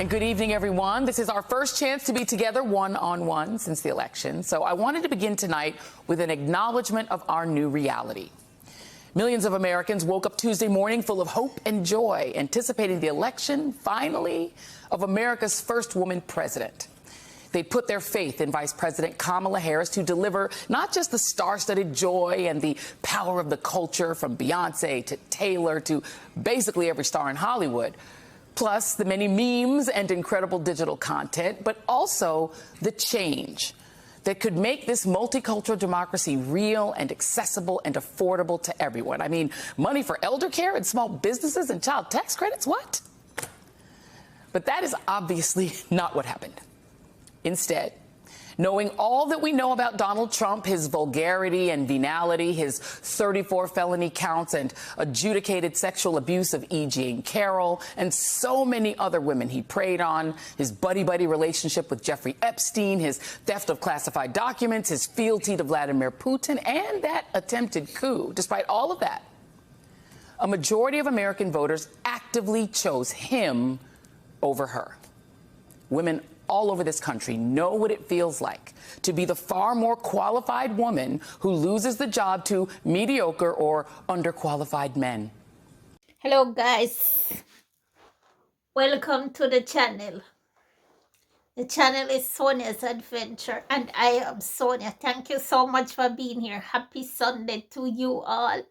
And good evening, everyone. This is our first chance to be together one-on-one since the election. So I wanted to begin tonight with an acknowledgement of our new reality. Millions of Americans woke up Tuesday morning full of hope and joy, anticipating the election, finally, of America's first woman president. They put their faith in Vice President Kamala Harris to deliver not just the star-studded joy and the power of the culture from Beyonce to Taylor to basically every star in Hollywood, plus the many memes and incredible digital content, but also the change that could make this multicultural democracy real and accessible and affordable to everyone. I mean, money for elder care and small businesses and child tax credits, what? But that is obviously not what happened. Instead, knowing all that we know about Donald Trump, his vulgarity and venality, his 34 felony counts and adjudicated sexual abuse of E. Jean Carroll, and so many other women he preyed on, his buddy-buddy relationship with Jeffrey Epstein, his theft of classified documents, his fealty to Vladimir Putin, and that attempted coup. Despite all of that, a majority of American voters actively chose him over her. Women all over this country know what it feels like to be the far more qualified woman who loses the job to mediocre or underqualified men. Hello guys, welcome to the channel. The channel is Sonia's Adventure and I am Sonia. Thank you so much for being here. Happy Sunday to you all.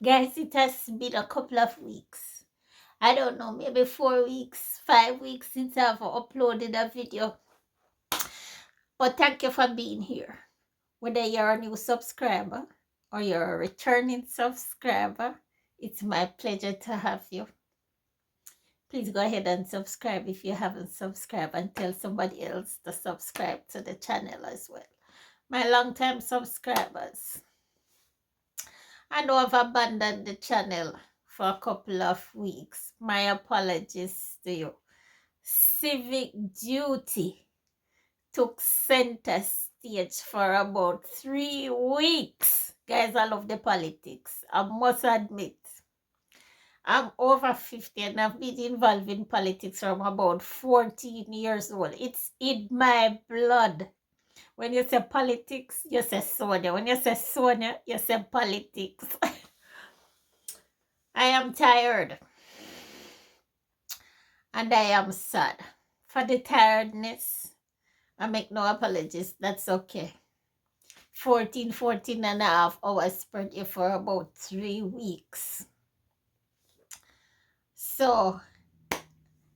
Guys, it has been a couple of weeks. I don't know, maybe 4 weeks, 5 weeks since I've uploaded a video. But thank you for being here. Whether you're a new subscriber or you're a returning subscriber, it's my pleasure to have you. Please go ahead and subscribe if you haven't subscribed, and tell somebody else to subscribe to the channel as well. My longtime subscribers, I know I've abandoned the channel for a couple of weeks. My apologies to you. Civic duty took center stage for about 3 weeks. Guys, I love the politics. I must admit, I'm over 50 and I've been involved in politics from about 14 years old. It's in my blood. When you say politics, you say Sonia. When you say Sonia, you say politics. I am tired and I am sad. For the tiredness, I make no apologies. That's okay. 14 and a half hours spread here for about 3 weeks. So,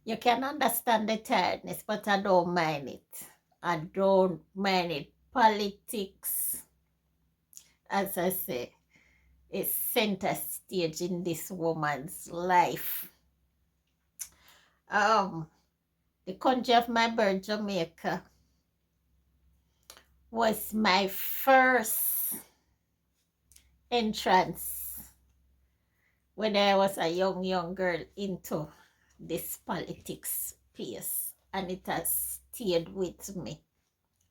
you can understand the tiredness, but I don't mind it. I don't mind it. Politics, as I say, is center stage in this woman's life. The country of my birth, Jamaica, was my first entrance when I was a young girl into this politics space, and it has stayed with me.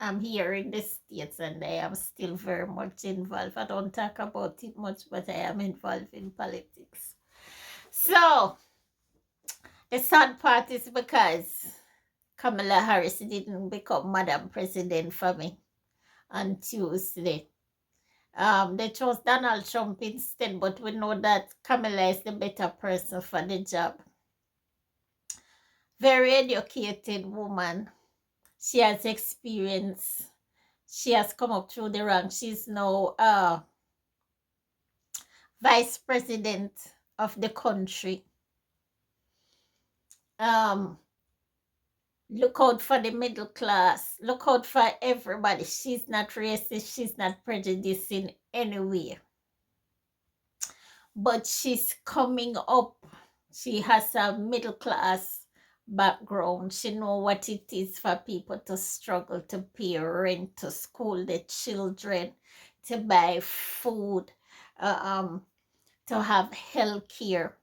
I'm here in the States and I am still very much involved. I don't talk about it much, but I am involved in politics. So, the sad part is because Kamala Harris didn't become Madam President for me on Tuesday. They chose Donald Trump instead, but we know that Kamala is the better person for the job. Very educated woman. She has experience. She has come up through the ranks. She's now vice president of the country. Look out for the middle class. Look out for everybody. She's not racist. She's not prejudiced in any way. But she's coming up. She has a middle class background. She knows what it is for people to struggle to pay rent, to school their children, to buy food, to have health care.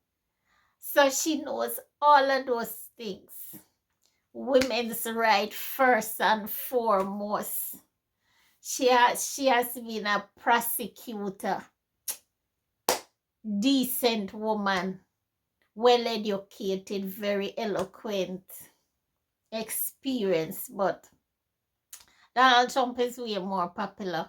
So she knows all of those things. Women's right first and foremost. She has been a prosecutor, decent woman, well educated, very eloquent, experienced, but Donald Trump is way more popular.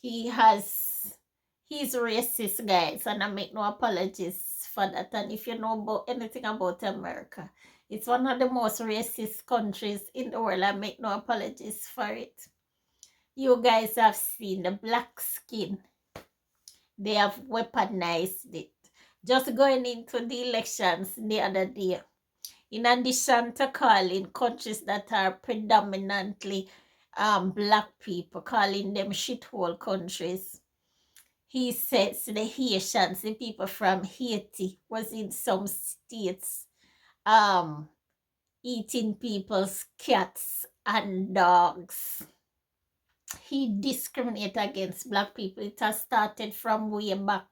He's racist, guys, and I make no apologies for that. And if you know about anything about America, it's one of the most racist countries in the world. I make no apologies for it. You guys have seen the black skin. They have weaponized it. Just going into the elections the other day, in addition to calling countries that are predominantly black people, calling them shithole countries, he says the Haitians, the people from Haiti, was in some states eating people's cats and dogs. He discriminates against black people. It has started from way back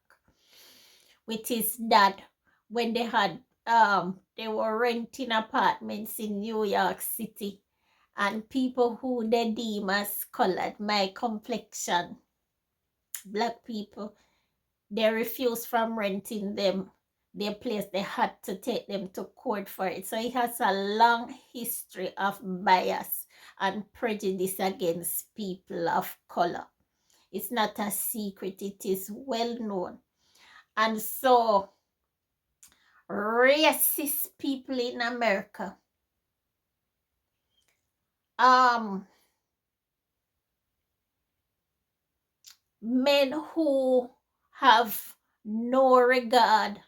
with his dad when they were renting apartments in New York City, and people who they deem as colored, my complexion, black people, they refused from renting them their place. They had to take them to court for it. So it has a long history of bias and prejudice against people of color. It's not a secret, it is well known. And so racist people in America, men who have no regard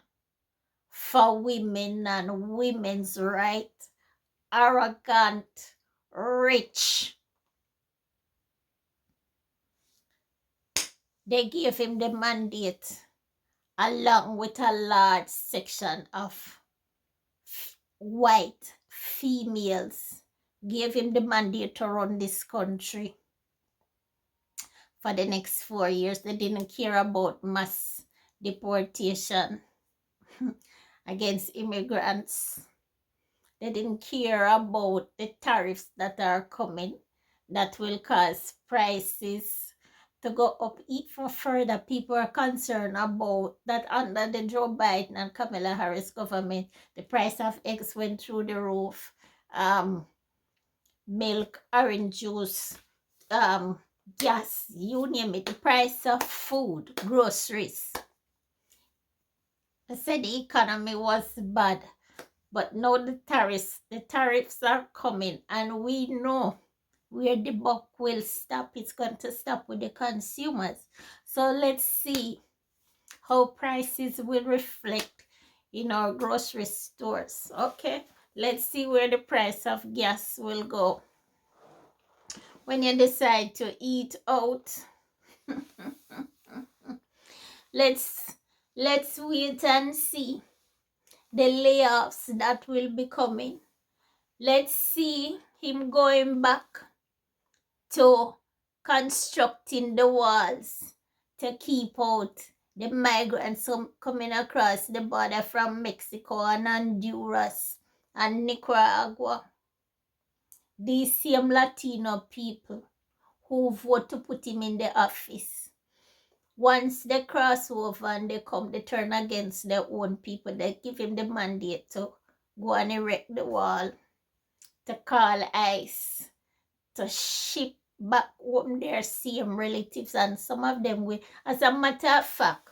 for women and women's rights, arrogant, rich. They gave him the mandate along with a large section of white females, gave him the mandate to run this country for the next 4 years. They didn't care about mass deportation against immigrants. They didn't care about the tariffs that are coming that will cause prices to go up even further. People are concerned about that under the Joe Biden and Kamala Harris government, the price of eggs went through the roof. Milk, orange juice, gas, you name it, the price of food, groceries. I said the economy was bad, but now the tariffs are coming, and we know where the buck will stop. It's going to stop with the consumers. So let's see how prices will reflect in our grocery stores. Okay, let's see where the price of gas will go when you decide to eat out. let's wait and see the layoffs that will be coming. Let's see him going back to constructing the walls to keep out the migrants coming across the border from Mexico and Honduras and Nicaragua. These same Latino people who vote to put him in the office, once they cross over and they come, they turn against their own people. They give him the mandate to go and erect the wall, to call ICE, to ship back home their same relatives, and some of them will. As a matter of fact,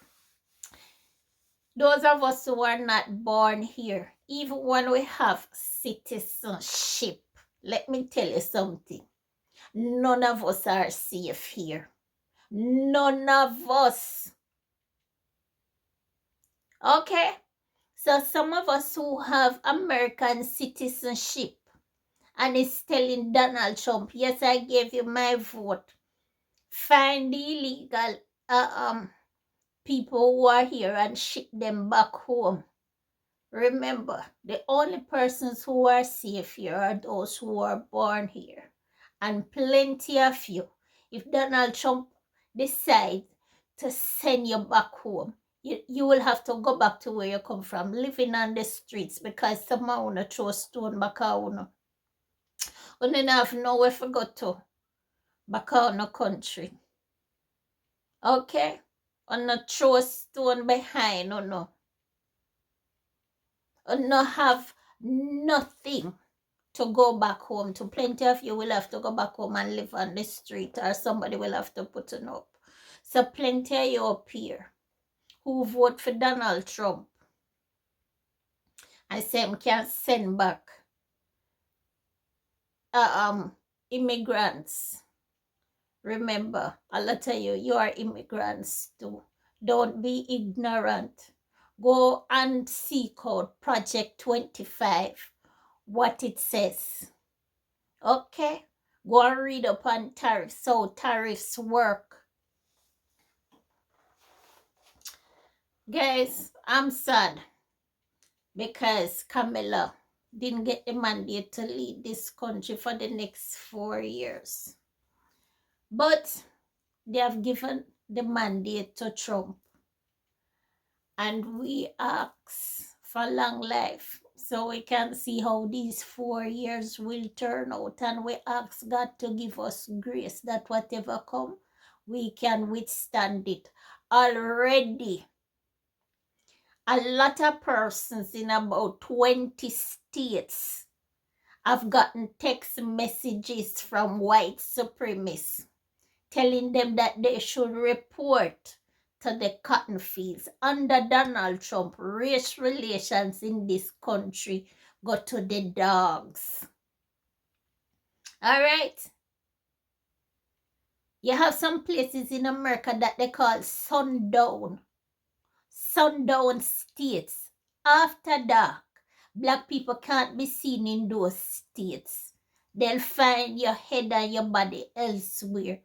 those of us who are not born here, even when we have citizenship, let me tell you something, none of us are safe here. None of us. Okay? So some of us who have American citizenship and is telling Donald Trump, yes, I gave you my vote, find the illegal people who are here and ship them back home. Remember, the only persons who are safe here are those who are born here. And plenty of you, if Donald Trump decides to send you back home, you will have to go back to where you come from, living on the streets, because someone wanna throw stone back on you. You don't have nowhere to go to back on the country. Okay? On a throw stone behind, no. no have nothing to go back home to. Plenty of you will have to go back home and live on the street, or somebody will have to put it up. So plenty of you up here who vote for Donald Trump, I say him can't send back immigrants. Remember, a lot of you are immigrants too. Don't be ignorant. Go and seek out Project 25, what it says. Okay? Go and read up on tariffs, how tariffs work. Guys, I'm sad because Camilla didn't get the mandate to lead this country for the next 4 years. But they have given the mandate to Trump. And we ask for long life so we can see how these 4 years will turn out. And we ask God to give us grace that whatever come, we can withstand it. Already, a lot of persons in about 20 states have gotten text messages from white supremacists telling them that they should report to the cotton fields. Under Donald Trump, race relations in this country go to the dogs. All right? You have some places in America that they call sundown states. After dark, black people can't be seen in those states. They'll find your head and your body elsewhere.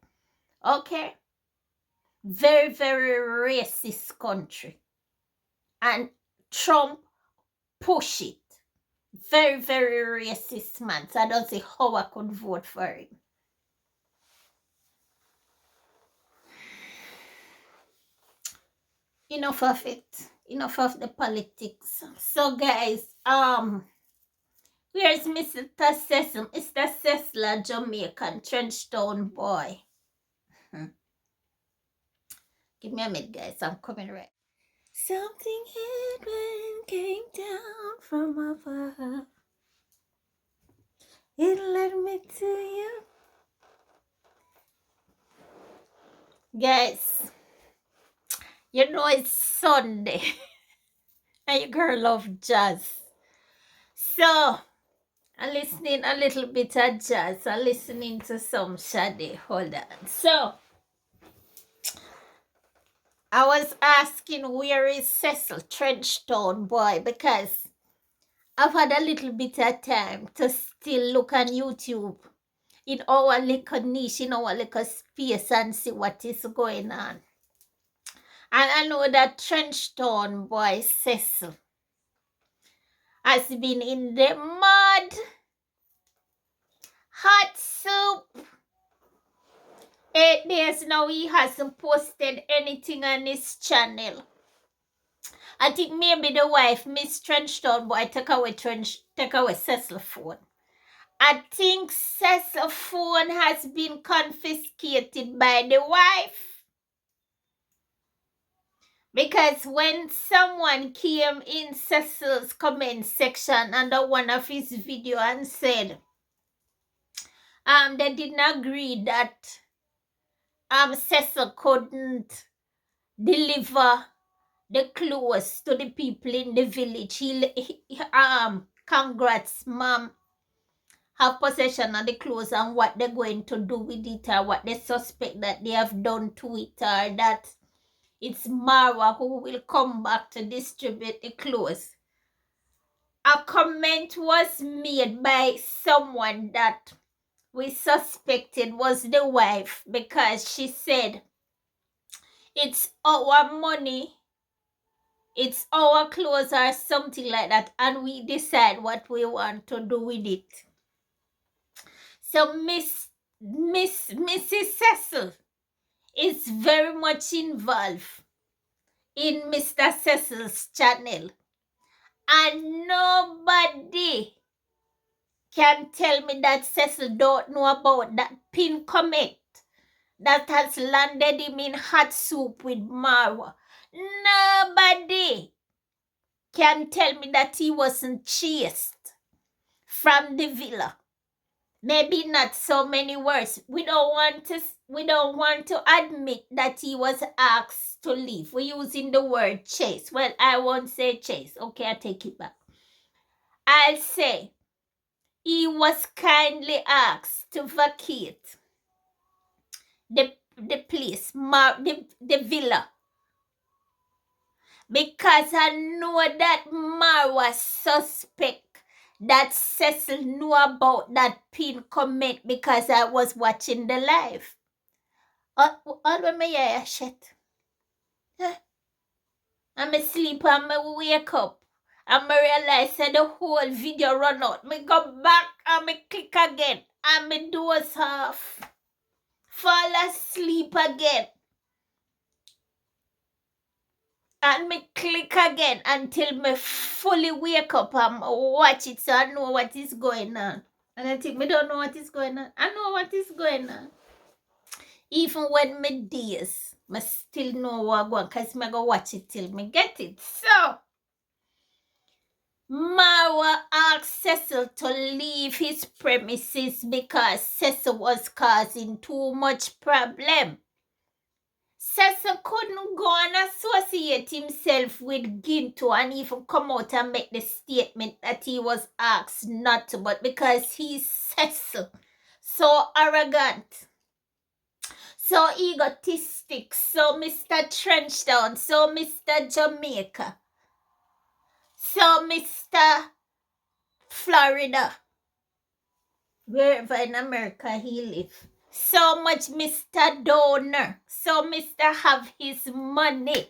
Okay? Very, very racist country. And Trump push it. Very, very racist man. So I don't see how I could vote for him. Enough of it. Enough of the politics. So guys, where's Mr. Cecil? Mr. Cecil, Jamaican Trenchtown boy. Give me a minute, guys. I'm coming right. Something happened, came down from above. It led me to you. Guys, you know it's Sunday. And your girl love jazz. So, I'm listening a little bit of jazz. I'm listening to some Shade. Hold on. So, I was asking where is Cecil Trenchtown boy, because I've had a little bit of time to still look on YouTube in our little niche, in our little space, and see what is going on. And I know that Trenchtown boy Cecil has been in the mud, hot soup. 8 days now he hasn't posted anything on his channel. I think maybe the wife, Miss Trenchtown boy, take away Cecil's phone. I think Cecil's phone has been confiscated by the wife. Because when someone came in Cecil's comment section under one of his videos and said they didn't agree that Cecil couldn't deliver the clothes to the people in the village. Congrats, mom, have possession of the clothes and what they're going to do with it, or what they suspect that they have done to it, or that it's Marwa who will come back to distribute the clothes. A comment was made by someone that we suspected was the wife, because she said, it's our money, it's our clothes, or something like that, and we decide what we want to do with it. So Mrs. Cecil is very much involved in Mr. Cecil's channel, and nobody can tell me that Cecil don't know about that pin comment that has landed him in hot soup with Marwa. Nobody can tell me that he wasn't chased from the villa. Maybe not so many words. We don't want to admit that he was asked to leave. We're using the word chase. Well, I won't say chase. Okay, I take it back. I'll say he was kindly asked to vacate the place, the villa. Because I know that Marwa suspect that Cecil knew about that pin comment because I was watching the live. All when me hear shit. I'm asleep and me wake up. And me realize that the whole video run out. Me go back and me click again. And me doze off. Fall asleep again. And me click again until me fully wake up and watch it so I know what is going on. And I think me don't know what is going on. I know what is going on. Even when me days, me still know what going on because me go watch it till me get it. So, Marwa asked Cecil to leave his premises because Cecil was causing too much problem. Cecil couldn't go and associate himself with Ginto and even come out and make the statement that he was asked not to, but because he's Cecil, so arrogant, so egotistic, so Mr. Trenchtown, so Mr. Jamaica, so Mr. Florida, wherever in America he lives. So much Mr. Donor, so Mr. have his money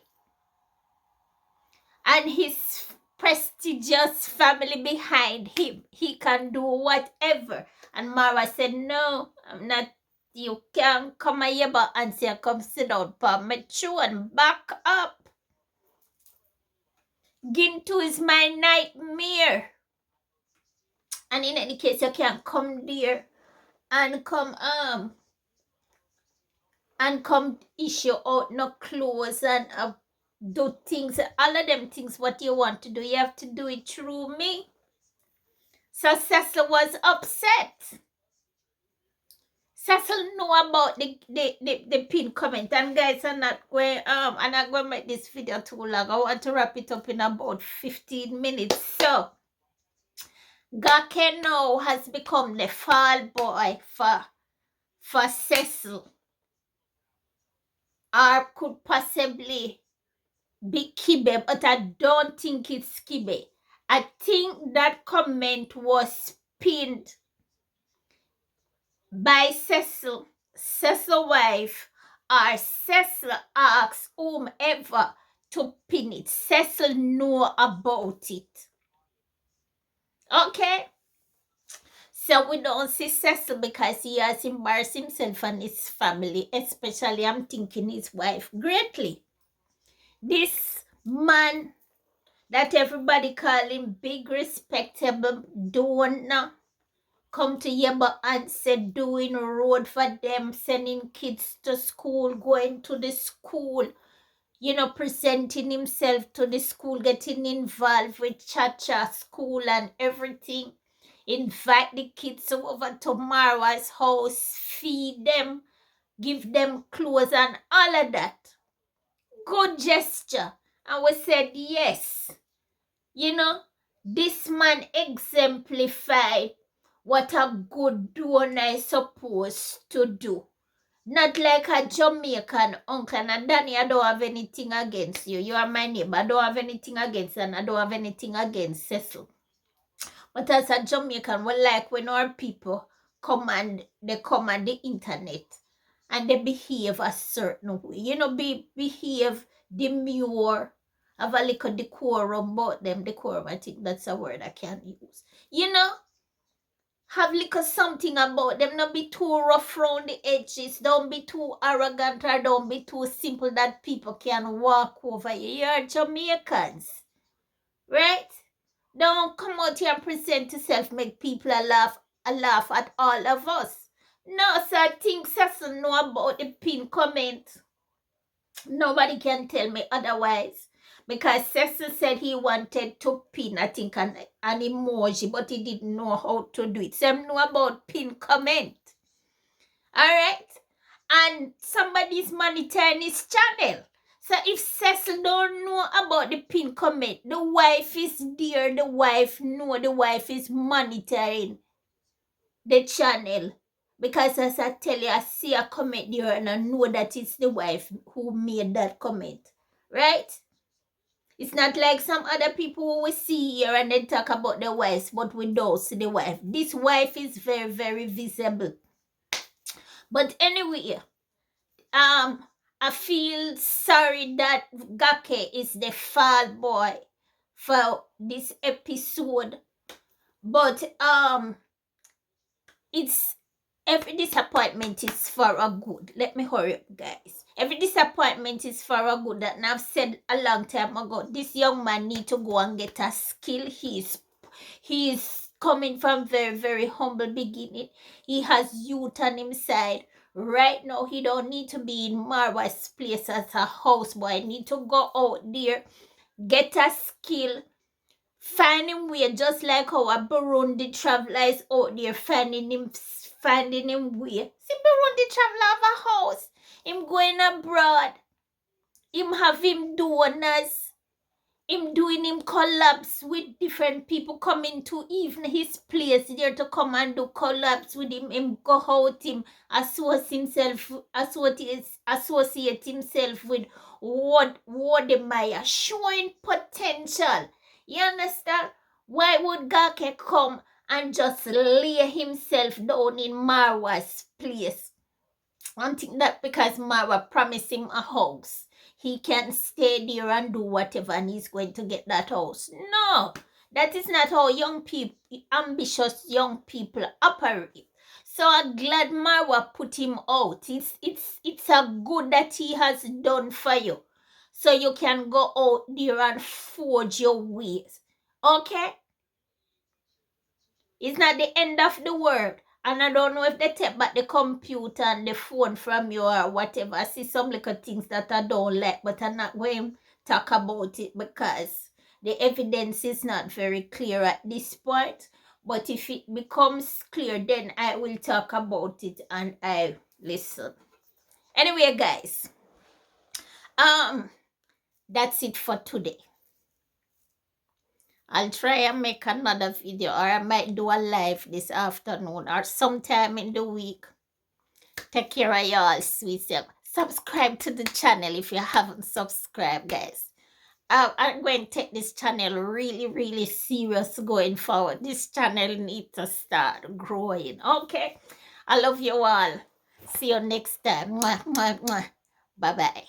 and his prestigious family behind him. He can do whatever. And Mara said, no, I'm not. You can't come here but and say, come sit down, permit you and back up. Gintu is my nightmare. And in any case, you can't come there and come issue out no clothes and do things, all of them things what you want to do. You have to do it through me. So Cecil was upset. Cecil know about the pin comment. And guys, I'm not going to make this video too long. I want to wrap it up in about 15 minutes. So Gake now has become the fall boy for Cecil. Or could possibly be Kibe, but I don't think it's Kibe. I think that comment was pinned by Cecil, Cecil's wife, or Cecil asks whomever to pin it. Cecil know about it. Okay? So we don't see Cecil because he has embarrassed himself and his family, especially I'm thinking his wife, greatly. This man that everybody call him big, respectable donor, come to Yeba and said doing road for them, sending kids to school, going to the school, presenting himself to the school, getting involved with cha-cha school and everything. Invite the kids over to Marwa's house, feed them, give them clothes and all of that. Good gesture. And we said yes. This man exemplified what a good donor is supposed to do. Not like a Jamaican uncle. And Danny, I don't have anything against you. You are my neighbor. I don't have anything against you, and I don't have anything against Cecil. But as a Jamaican, we like when our people they come on the internet and they behave a certain way. Behave demure. Have a little decorum about them. Decorum, I think that's a word I can't use. Have little something about them. Don't be too rough around the edges. Don't be too arrogant or don't be too simple that people can walk over you. You're Jamaicans. Right? Don't come out here and present yourself, make people laugh at all of us. No, so I think Cecil know about the pin comment. Nobody can tell me otherwise. Because Cecil said he wanted to pin, I think, an emoji, but he didn't know how to do it. So I know about pin comment. Alright? And somebody's monitoring his channel. So if Cecil don't know about the pin comment, the wife is there, the wife is monitoring the channel. Because as I tell you, I see a comment there and I know that it's the wife who made that comment. Right? It's not like some other people who we see here and they talk about the wives, but we don't see the wife. This wife is very, very visible. But anyway, I feel sorry that Gake is the fall boy for this episode. But it's every disappointment is for a good. Let me hurry up, guys. Every disappointment is for a good. That I've said a long time ago. This young man need to go and get a skill. He's coming from very, very humble beginning. He has youth on his side. Right now, he don't need to be in Marwa's place as a houseboy. He need to go out there, get a skill, find him way, just like how a Burundi traveler is out there finding him way. See, Burundi traveler have a house. Him going abroad. Him have him donors. Him doing him collabs with different people coming to even his place there to come and do collabs with him. Him go out, him associate himself with Wodemaya, showing potential. You understand? Why would Gake come and just lay himself down in Marwa's place? I think that because Marwa promised him a house, he can stay there and do whatever and he's going to get that house. No, that is not how young people, ambitious young people operate. So I'm glad Marwa put him out. It's a good that he has done for you. So you can go out there and forge your ways. Okay? It's not the end of the world. And I don't know if they take back the computer and the phone from you or whatever. I see some little things that I don't like, but I'm not going to talk about it because the evidence is not very clear at this point. But if it becomes clear, then I will talk about it and I listen. Anyway, guys, that's it for today. I'll try and make another video, or I might do a live this afternoon or sometime in the week. Take care of y'all, sweet self. Subscribe to the channel if you haven't subscribed, guys. I'm going to take this channel really, really serious going forward. This channel needs to start growing. Okay? I love you all. See you next time. Mwah, mwah, mwah. Bye-bye.